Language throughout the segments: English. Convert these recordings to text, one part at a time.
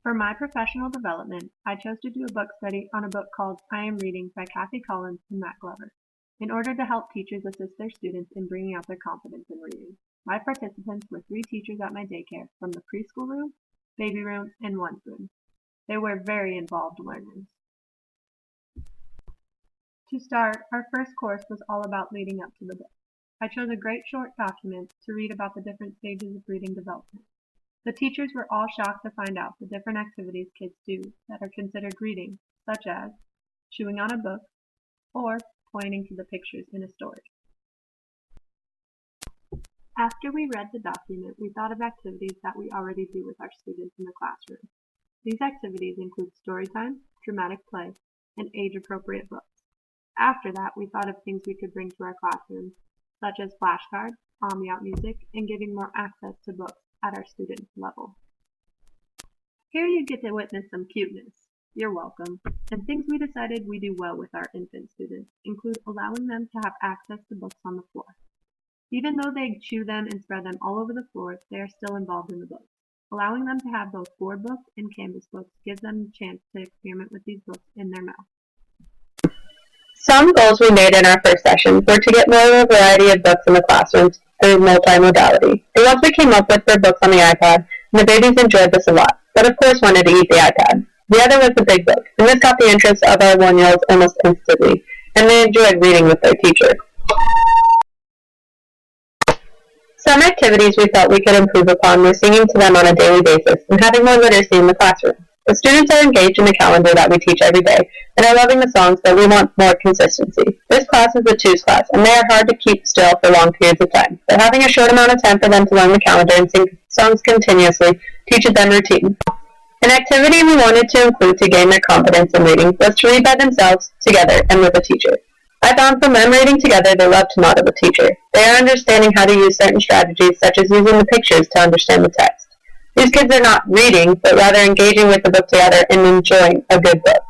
For my professional development, I chose to do a book study on a book called I Am Reading by Kathy Collins and Matt Glover, in order to help teachers assist their students in bringing out their confidence in reading. My participants were 3 teachers at my daycare from the preschool room, baby room, and one's room. They were very involved learners. To start, our first course was all about leading up to the book. I chose a great short document to read about the different stages of reading development. The teachers were all shocked to find out the different activities kids do that are considered reading, such as chewing on a book or pointing to the pictures in a story. After we read the document, we thought of activities that we already do with our students in the classroom. These activities include story time, dramatic play, and age-appropriate books. After that, we thought of things we could bring to our classrooms, such as flashcards, ambient music, and giving more access to books at our student level. Here you get to witness some cuteness. You're welcome. And things we decided we do well with our infant students include allowing them to have access to books on the floor. Even though they chew them and spread them all over the floor, they are still involved in the books. Allowing them to have both board books and canvas books gives them a chance to experiment with these books in their mouth. Some goals we made in our first session were to get more of a variety of books in the classrooms through multimodality. The ones we came up with were books on the iPad, and the babies enjoyed this a lot, but of course wanted to eat the iPad. The other was the big book, and this got the interest of our 1-year-olds almost instantly, and they enjoyed reading with their teacher. Some activities we felt we could improve upon were singing to them on a daily basis and having more literacy in the classroom. The students are engaged in the calendar that we teach every day and are loving the songs, but we want more consistency. This class is a twos class, and they are hard to keep still for long periods of time. But having a short amount of time for them to learn the calendar and sing songs continuously teaches them routine. An activity we wanted to include to gain their confidence in reading was to read by themselves, together, and with a teacher. I found from them reading together they love to model the teacher. They are understanding how to use certain strategies, such as using the pictures to understand the text. These kids are not reading, but rather engaging with the book together and enjoying a good book.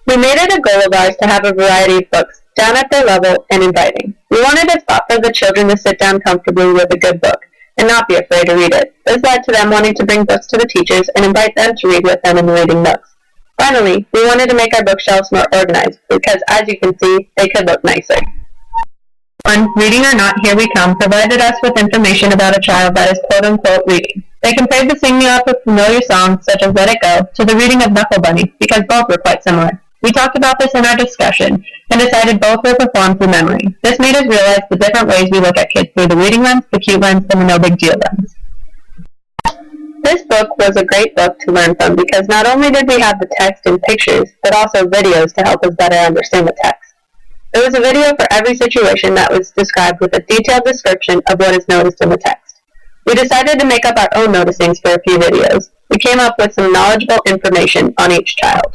We made it a goal of ours to have a variety of books, down at their level and inviting. We wanted a spot for the children to sit down comfortably with a good book and not be afraid to read it. This led to them wanting to bring books to the teachers and invite them to read with them in the reading nooks. Finally, we wanted to make our bookshelves more organized because, as you can see, they could look nicer. Reading or Not, Here We Come provided us with information about a child that is quote-unquote reading. They compared the singing up of familiar songs, such as Let It Go, to the reading of Knuckle Bunny, because both were quite similar. We talked about this in our discussion, and decided both were performed through memory. This made us realize the different ways we look at kids through the reading lens, the cute lens, and the no big deal lens. This book was a great book to learn from because not only did we have the text and pictures, but also videos to help us better understand the text. There was a video for every situation that was described with a detailed description of what is noticed in the text. We decided to make up our own noticings for a few videos. We came up with some knowledgeable information on each child.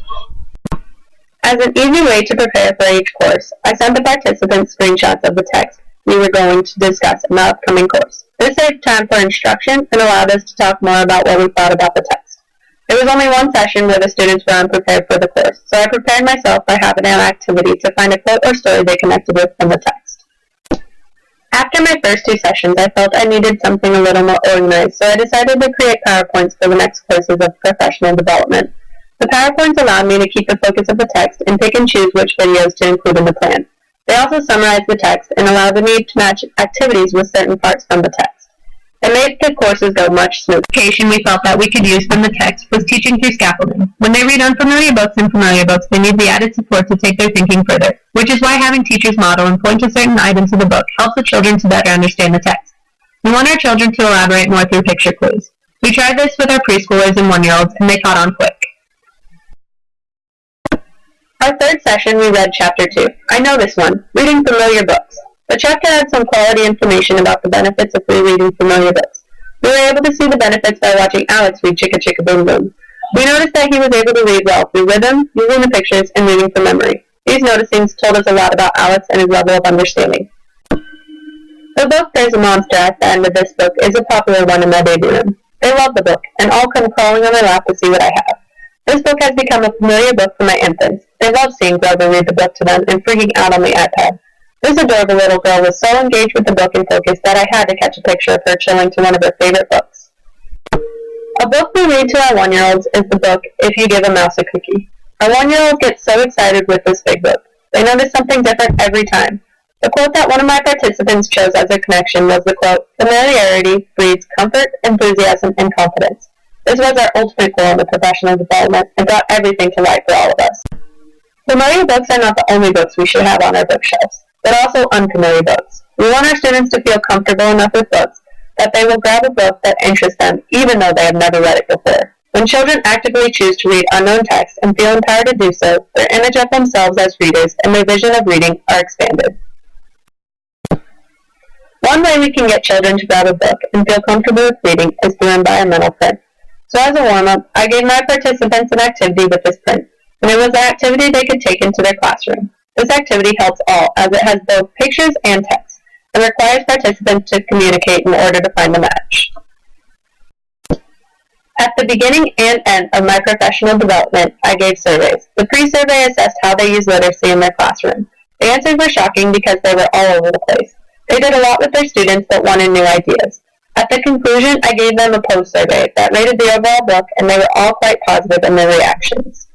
As an easy way to prepare for each course, I sent the participants screenshots of the text we were going to discuss in the upcoming course. This saved time for instruction and allowed us to talk more about what we thought about the text. There was only one session where the students were unprepared for the course, so I prepared myself by having an activity to find a quote or story they connected with from the text. After my first 2 sessions, I felt I needed something a little more organized, so I decided to create PowerPoints for the next courses of professional development. The PowerPoints allowed me to keep the focus of the text and pick and choose which videos to include in the plan. They also summarized the text and allowed me to match activities with certain parts from the text. It made the courses go much smoother. We felt that we could use from the text was teaching through scaffolding. When they read unfamiliar books and familiar books, they need the added support to take their thinking further, which is why having teachers model and point to certain items of the book helps the children to better understand the text. We want our children to elaborate more through picture clues. We tried this with our preschoolers and 1-year-olds, and they caught on quick. Our third session, we read Chapter 2. I know this one, Reading Familiar Books. The chapter had some quality information about the benefits of rereading familiar books. We were able to see the benefits by watching Alex read Chicka Chicka Boom Boom. We noticed that he was able to read well through rhythm, using the pictures, and reading from memory. These noticings told us a lot about Alex and his level of understanding. The book There's a Monster at the end of this book is a popular one in my baby room. They love the book, and all come crawling on my lap to see what I have. This book has become a familiar book for my infants. They love seeing Grover read the book to them and freaking out on the iPad. This adorable little girl was so engaged with the book and focused that I had to catch a picture of her chilling to one of her favorite books. A A book we read to our 1-year-olds is the book If You Give a Mouse a Cookie. Our 1-year-olds get so excited with this big book. They notice something different every time. The quote that one of my participants chose as a connection was the quote, "Familiarity breeds comfort, enthusiasm, and confidence." This was our ultimate goal in the professional development and brought everything to light for all of us. Familiar books are not the only books we should have on our bookshelves, but also unfamiliar books. We want our students to feel comfortable enough with books that they will grab a book that interests them even though they have never read it before. When children actively choose to read unknown texts and feel empowered to do so, their image of themselves as readers and their vision of reading are expanded. One way we can get children to grab a book and feel comfortable with reading is through environmental print. So as a warm-up, I gave my participants an activity with this print, and it was an activity they could take into their classroom. This activity helps all, as it has both pictures and text, and requires participants to communicate in order to find a match. At the beginning and end of my professional development, I gave surveys. The pre-survey assessed how they use literacy in their classroom. The answers were shocking because they were all over the place. They did a lot with their students but wanted new ideas. At the conclusion, I gave them a post-survey that rated the overall book, and they were all quite positive in their reactions.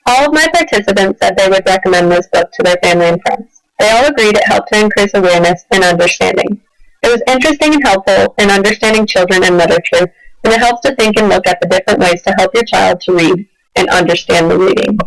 All of my participants said they would recommend this book to their family and friends. They all agreed it helped to increase awareness and understanding. It was interesting and helpful in understanding children and literature, and it helps to think and look at the different ways to help your child to read and understand the reading.